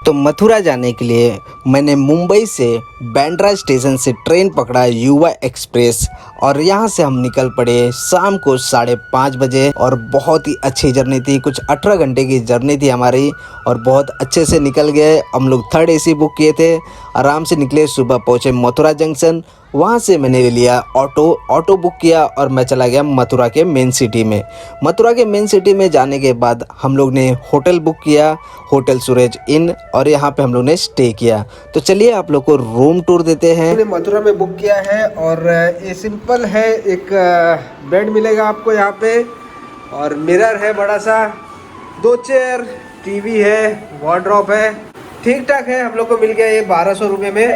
तो मथुरा जाने के लिए मैंने मुंबई से बांद्रा स्टेशन से ट्रेन पकड़ा युवा एक्सप्रेस और यहाँ से हम निकल पड़े शाम को 5:30 बजे। और बहुत ही अच्छी जर्नी थी, कुछ 18 घंटे की जर्नी थी हमारी और बहुत अच्छे से निकल गए। हम लोग 3rd AC बुक किए थे, आराम से निकले, सुबह पहुँचे मथुरा जंक्शन। वहाँ से मैंने लिया ऑटो बुक किया और मैं चला गया मथुरा के मेन सिटी में। मथुरा के मेन सिटी में जाने के बाद हम लोग ने होटल बुक किया, होटल सूरज इन, और यहाँ पे हम लोग ने स्टे किया। तो चलिए आप लोग को रूम टूर देते हैं। मैंने मथुरा में बुक किया है और ये सिंपल है, एक बेड मिलेगा आपको यहाँ पे और मिरर है बड़ा सा, 2 चेयर, टीवी है, वार्डरोब है, ठीक ठाक है। हम लोग को मिल गया ये 1200 रुपये में।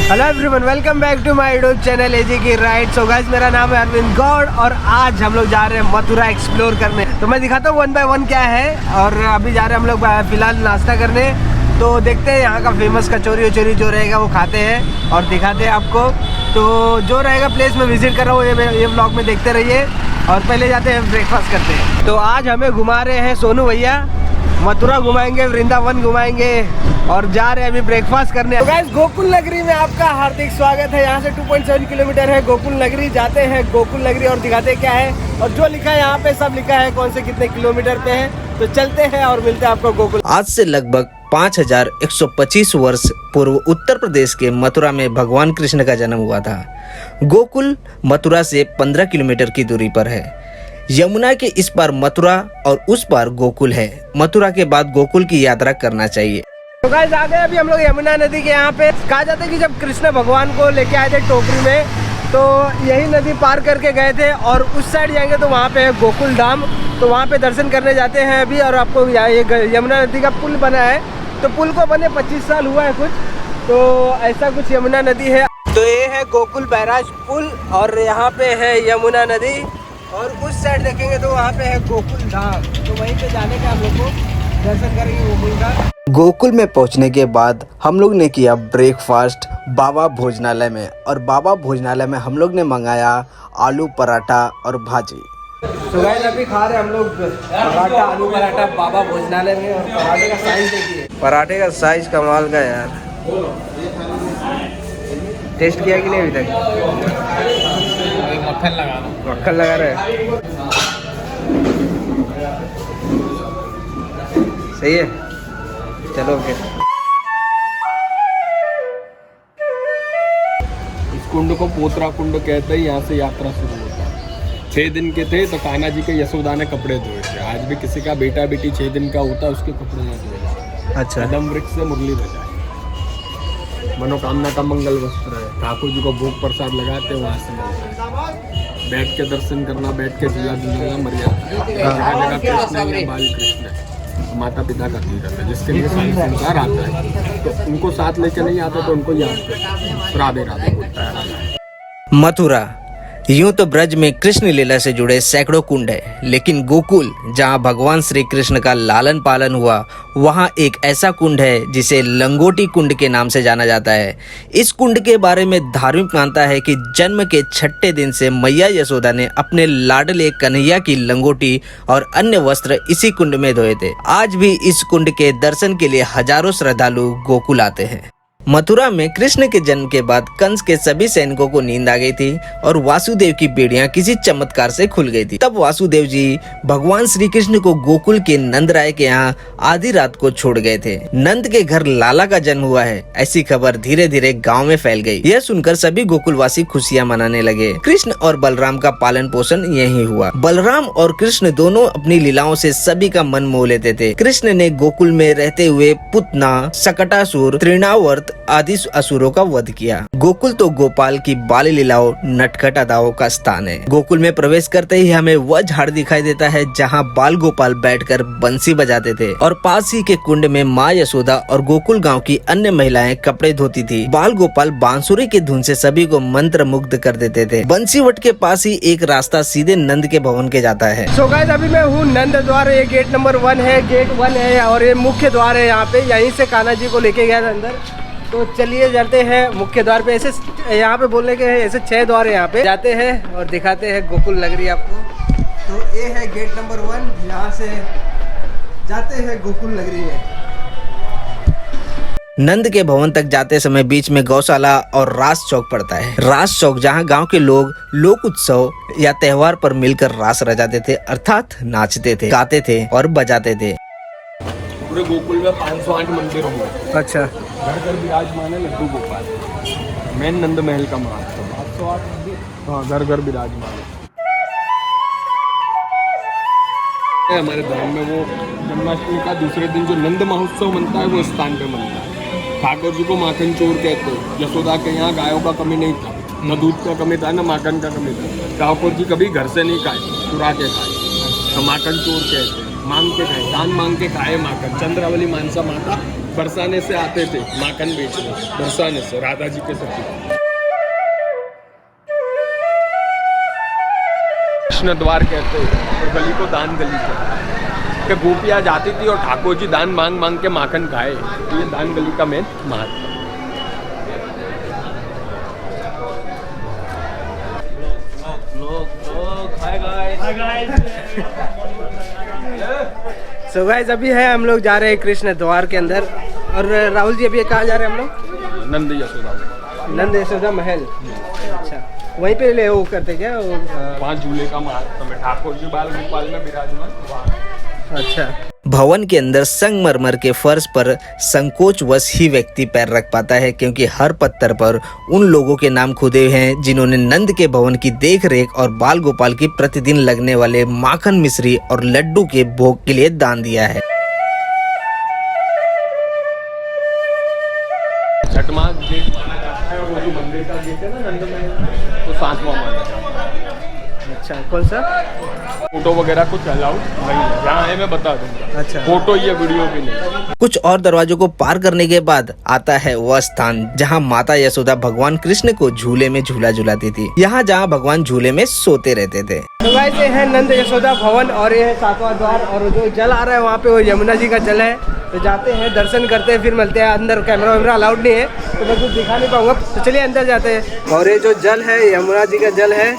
Hello everyone, welcome back to my YouTube channel AG की राइड। सो गाइस, मेरा नाम है अरविंद गौड़ और आज हम लोग जा रहे हैं मथुरा एक्सप्लोर करने। तो मैं दिखाता हूँ 1 बाय 1 क्या है। और अभी जा रहे हैं हम लोग फिलहाल नाश्ता करने। तो देखते हैं यहाँ का फेमस कचौरी जो रहेगा वो खाते हैं और दिखाते हैं आपको। तो जो रहेगा प्लेस में विजिट कर रहा हूँ, ये व्लॉग में देखते रहिए। और पहले जाते हैं ब्रेकफास्ट करते हैं। तो आज हमें घुमा रहे हैं सोनू भैया, मथुरा घुमाएंगे, वृंदावन घुमाएंगे और जा रहे हैं अभी ब्रेकफास्ट करने। तो गाइस, गोकुल नगरी में आपका हार्दिक स्वागत है। यहाँ से 2.7 किलोमीटर है गोकुल नगरी। जाते हैं गोकुल नगरी और दिखाते हैं क्या है, और जो लिखा है यहाँ पे सब लिखा है कौन से कितने किलोमीटर पे है। तो चलते हैं और मिलते हैं आपको गोकुल। आज से लगभग 5125 वर्ष पूर्व उत्तर प्रदेश के मथुरा में भगवान कृष्ण का जन्म हुआ था। गोकुल मथुरा से 15 किलोमीटर की दूरी पर है। यमुना के इस पार मथुरा और उस पार गोकुल है। मथुरा के बाद गोकुल की यात्रा करना चाहिए। तो गाइस, आ गए अभी हम लोग यमुना नदी के यहाँ पे। कहा जाता है कि जब कृष्ण भगवान को लेके आए थे टोकरी में, तो यही नदी पार करके गए थे। और उस साइड जाएंगे तो वहाँ पे है गोकुल धाम, तो वहाँ पे दर्शन करने जाते हैं अभी। और आपको ये यमुना नदी का पुल बना है, तो पुल को बने 25 साल हुआ है कुछ, तो ऐसा कुछ यमुना नदी है। तो ये है गोकुल बैराज पुल और यहाँ पे है यमुना नदी। और उस साइड देखेंगे तो वहाँ पे है गोकुल धाम, तो वहीं पे जाने का हम लोग को दर्शन करेंगे गोकुल का। गोकुल में पहुँचने के बाद हम लोग ने किया ब्रेकफास्ट बाबा भोजनालय में, और बाबा भोजनालय में हम लोग ने मंगाया आलू पराठा और भाजी। तो गाइस, अभी खा रहे हम लोग पराठा, आलू पराठा बाबा भोजनालय में। और पराठे का साइज देखिए, पराठे का साइज कमाल का यार। टेस्ट किया कि नहीं अभी तक? मक्खन लगा रहे हैं, सही है। चलो ओके। इस कुंड को पोतरा कुंड कहते हैं। यहाँ से यात्रा शुरू होता है। 6 दिन के थे तो कान्हा जी के यशोदा ने कपड़े धोए थे। आज भी किसी का बेटा बेटी 6 दिन का होता है, उसके कपड़े यहाँ धोए जाते हैं। अच्छा। कदम वृक्ष से मुरली बजाए, मनोकामना का मंगल वस्त्र है। ठाकुर जी को भोग प्रसाद लगाते हैं, वहाँ से मिलता है। बैठ के दर्शन करना, बैठ के झूला झूलना मर्यादा है। जगह कृष्ण है, बाल कृष्ण है, माता पिता का तीर्थ है, जिसके लिए सारी संसार आता है। तो उनको साथ लेके नहीं आता तो उनको याद करते, राधे राधे बोलता है। मथुरा यूं तो ब्रज में कृष्ण लीला से जुड़े सैकड़ों कुंड है, लेकिन गोकुल जहां भगवान श्री कृष्ण का लालन पालन हुआ, वहां एक ऐसा कुंड है जिसे लंगोटी कुंड के नाम से जाना जाता है। इस कुंड के बारे में धार्मिक मानता है कि जन्म के 6ठे दिन से मैया यशोदा ने अपने लाडले कन्हैया की लंगोटी और अन्य वस्त्र इसी कुंड में धोए थे। आज भी इस कुंड के दर्शन के लिए हजारों श्रद्धालु गोकुल आते हैं। मथुरा में कृष्ण के जन्म के बाद कंस के सभी सैनिकों को नींद आ गई थी और वासुदेव की बेड़ियां किसी चमत्कार से खुल गई थी। तब वासुदेव जी भगवान श्री कृष्ण को गोकुल के नंद राय के यहाँ आधी रात को छोड़ गए थे। नंद के घर लाला का जन्म हुआ है, ऐसी खबर धीरे धीरे गांव में फैल गई। यह सुनकर सभी गोकुलवासी खुशियां मनाने लगे। कृष्ण और बलराम का पालन पोषण यही हुआ। बलराम और कृष्ण दोनों अपनी लीलाओं से सभी का मन मोह लेते थे। कृष्ण ने गोकुल में रहते हुए पुतना, सकटासुर, तृणावर्त आदि असुरों का वध किया। गोकुल तो गोपाल की बाल लीलाओं, नटखट अदाओं का स्थान है। गोकुल में प्रवेश करते ही हमें वह झाड़ दिखाई देता है जहां बाल गोपाल बैठकर बंसी बजाते थे, और पास ही के कुंड में माँ यशोदा और गोकुल गांव की अन्य महिलाएं कपड़े धोती थी। बाल गोपाल बांसुरी की धुन से सभी को मंत्र मुग्ध कर देते थे। बंसीवट के पास ही एक रास्ता सीधे नंद के भवन के जाता है। सो गाइस, अभी मैं हूँ नंद द्वार। ये गेट नंबर 1 है, गेट 1 है और ये मुख्य द्वार है। यहाँ पे यहीं से कान्हा जी को लेके गया था अंदर। तो चलिए जाते हैं मुख्य द्वार पे। ऐसे यहाँ पे बोलने के ऐसे 6 द्वार है, यहाँ पे जाते हैं और दिखाते हैं गोकुल नगरी आपको। तो ये है गेट नंबर 1, यहाँ से जाते हैं गोकुल नगरी में। नंद के भवन तक जाते समय बीच में गौशाला और रास चौक पड़ता है। रास चौक जहां गांव के लोग लोक उत्सव या त्योहार पर मिलकर रास रचाते थे, अर्थात नाचते थे, गाते थे और बजाते थे। पूरे गोकुल में 508 मंदिर होंगे। अच्छा, घर घर विराजमान है लड्डू गोपाल, मेन नंद महल का महत्व 508 मंदिर। हाँ, घर घर विराजमान है। हमारे धर्म में वो जन्माष्टमी का दूसरे दिन जो नंद महोत्सव मनता है वो स्थान पे मनता है। ठाकुर जी को माखन चोर कहते हैं। यशोदा के यहाँ गायों का कमी नहीं था, न दूध का कमी था न माखन का कमी था। ठाकुर जी कभी घर से नहीं खाए, चुरा के खाए, तो माखन चोर कहते हैं। मांग के खाए, दान मांग के खाए माखन। चंद्रावली मानसा माता बरसाने से आते थे माखन बेचने, बरसाने से, राधा जी के सती। कृष्ण द्वार कहते हैं और गली को दान गली कहते हैं कि गोपियाँ जाती थी और ठाकुर जी दान मांग मांग के माखन खाए। ये दान गली का मेन महत्व। सो गाइस अभी है हम लोग जा रहे हैं कृष्ण द्वार के अंदर। और राहुल जी अभी कहाँ जा रहे हैं हम लोग? नंद यशोदा, नंद यशोदा महल। अच्छा, वहीं पे ले वो करते क्या वो? 5 झूले का महत्व है। ठाकुर जी बाल गोपाल में विराजमान। अच्छा, भवन के अंदर संगमरमर के फर्श पर संकोचवश ही व्यक्ति पैर रख पाता है, क्योंकि हर पत्थर पर उन लोगों के नाम खुदे हैं जिन्होंने नंद के भवन की देखरेख और बाल गोपाल की प्रतिदिन लगने वाले माखन, मिश्री और लड्डू के भोग के लिए दान दिया है। छठवां गेट माना जाता है और वो जो मंदिर का गेट है ना नंद महल, तो 7वां माना जाता है। अच्छा, कौन सा? फोटो वगैरह कुछ अलाउड नहीं है, जहाँ है मैं बता दूंगा। अच्छा, फोटो या वीडियो भी नहीं। कुछ और दरवाजों को पार करने के बाद आता है वह स्थान जहां माता यशोदा भगवान कृष्ण को झूले में झूला झुलाती थी, यहाँ जहां भगवान झूले में सोते रहते थे। तो गाइस ये है नंद यशोदा भवन और ये है 7वां द्वार। और जो जल आ रहा है वहाँ पे वो यमुना जी का जल है। तो जाते हैं, दर्शन करते हैं, फिर मिलते हैं। अंदर कैमरा वैमरा अलाउड नहीं है तो मैं कुछ दिखा नहीं पाऊंगा, तो चलिए अंदर जाते हैं। और ये जो जल है यमुना जी का जल है,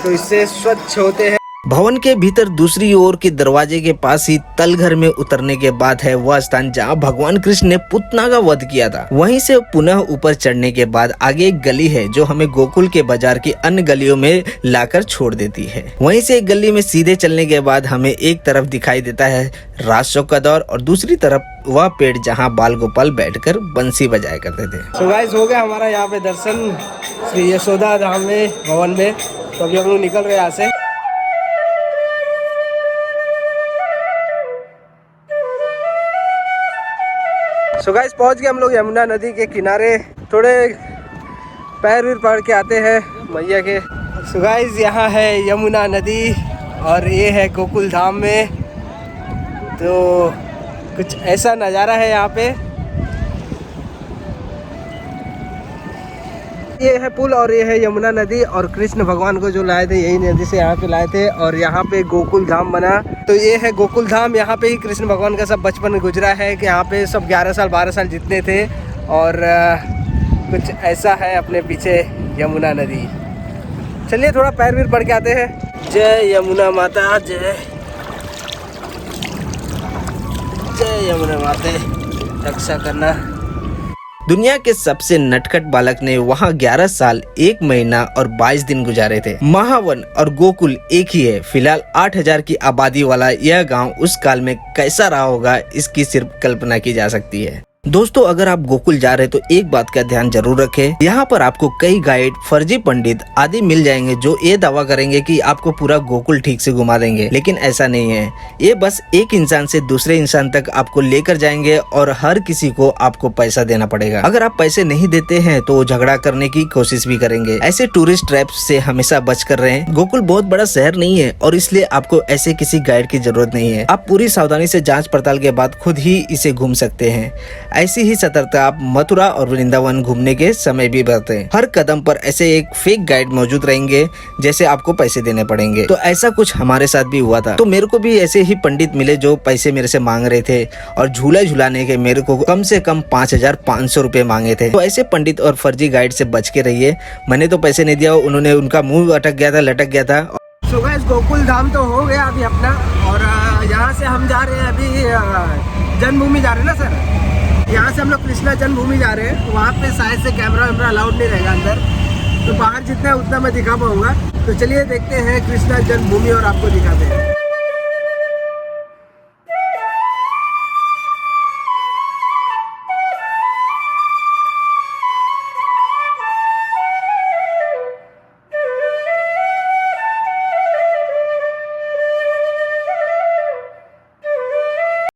तो इससे स्वच्छ होते हैं। भवन के भीतर दूसरी ओर के दरवाजे के पास ही तलघर में उतरने के बाद है वह स्थान जहां भगवान कृष्ण ने पुतना का वध किया था। वहीं से पुनः ऊपर चढ़ने के बाद आगे एक गली है जो हमें गोकुल के बाजार की अन्य गलियों में लाकर छोड़ देती है। वहीं से एक गली में सीधे चलने के बाद हमें एक तरफ दिखाई देता है रास चौक का द्वार और दूसरी तरफ वह पेड़ जहाँ बाल गोपाल बैठकर बंसी बजाया करते थे। सो गाइस हो गया हमारा यहाँ पे दर्शन श्री यशोदा धाम में, भवन में। तो अभी हम लोग निकल रहे हैं यहाँ से। सो गाइस पहुंच गए हम लोग यमुना नदी के किनारे। थोड़े पैर भी पड़ के आते हैं मैया के। सो गाइस यहाँ है यमुना नदी और ये है गोकुल धाम में। तो कुछ ऐसा नज़ारा है यहाँ पे। ये है पुल और ये है यमुना नदी। और कृष्ण भगवान को जो लाए थे यही नदी से यहाँ पे लाए थे और यहाँ पे गोकुल धाम बना। तो ये है गोकुल धाम। यहाँ पे ही कृष्ण भगवान का सब बचपन गुजरा है कि यहाँ पे सब 11 साल 12 साल जितने थे। और कुछ ऐसा है अपने पीछे यमुना नदी। चलिए थोड़ा पैर भी पड़ के आते हैं। जय यमुना माता, जय जय यमुना माते, रक्षा करना। दुनिया के सबसे नटखट बालक ने वहाँ 11 साल 1 महीना और 22 दिन गुजारे थे। महावन और गोकुल एक ही है। फिलहाल 8000 की आबादी वाला यह गांव उस काल में कैसा रहा होगा इसकी सिर्फ कल्पना की जा सकती है। दोस्तों अगर आप गोकुल जा रहे हैं तो एक बात का ध्यान जरूर रखें। यहाँ पर आपको कई गाइड, फर्जी पंडित आदि मिल जाएंगे जो ये दावा करेंगे कि आपको पूरा गोकुल ठीक से घुमा देंगे, लेकिन ऐसा नहीं है। ये बस एक इंसान से दूसरे इंसान तक आपको लेकर जाएंगे और हर किसी को आपको पैसा देना पड़ेगा। अगर आप पैसे नहीं देते हैं तो झगड़ा करने की कोशिश भी करेंगे। ऐसे टूरिस्ट ट्रैप्स से हमेशा बच कर रहें। गोकुल बहुत बड़ा शहर नहीं है और इसलिए आपको ऐसे किसी गाइड की जरूरत नहीं है। आप पूरी सावधानी से जाँच पड़ताल के बाद खुद ही इसे घूम सकते हैं। ऐसी ही सतर्कता आप मथुरा और वृंदावन घूमने के समय भी बरतें। हर कदम पर ऐसे एक फेक गाइड मौजूद रहेंगे जैसे आपको पैसे देने पड़ेंगे। तो ऐसा कुछ हमारे साथ भी हुआ था। तो मेरे को भी ऐसे ही पंडित मिले जो पैसे मेरे से मांग रहे थे और झूला झुलाने के मेरे को कम से कम 5,500 रुपए मांगे थे। तो ऐसे पंडित और फर्जी गाइड से बच के रहिए। मैंने तो पैसे नहीं दिया, उन्होंने उनका मुंह अटक गया था, लटक गया था। सो गाइस गोकुल धाम तो हो गया अभी अपना, और यहाँ से हम जा रहे हैं अभी जन्मभूमि जा रहे हैं ना सर। यहाँ से हम लोग कृष्णा जन्मभूमि जा रहे हैं। वहाँ पे शायद से कैमरा वैमरा अलाउड नहीं रहेगा अंदर, तो बाहर जितना है उतना मैं दिखा पाऊंगा। तो चलिए देखते हैं कृष्णा जन्मभूमि और आपको दिखाते हैं।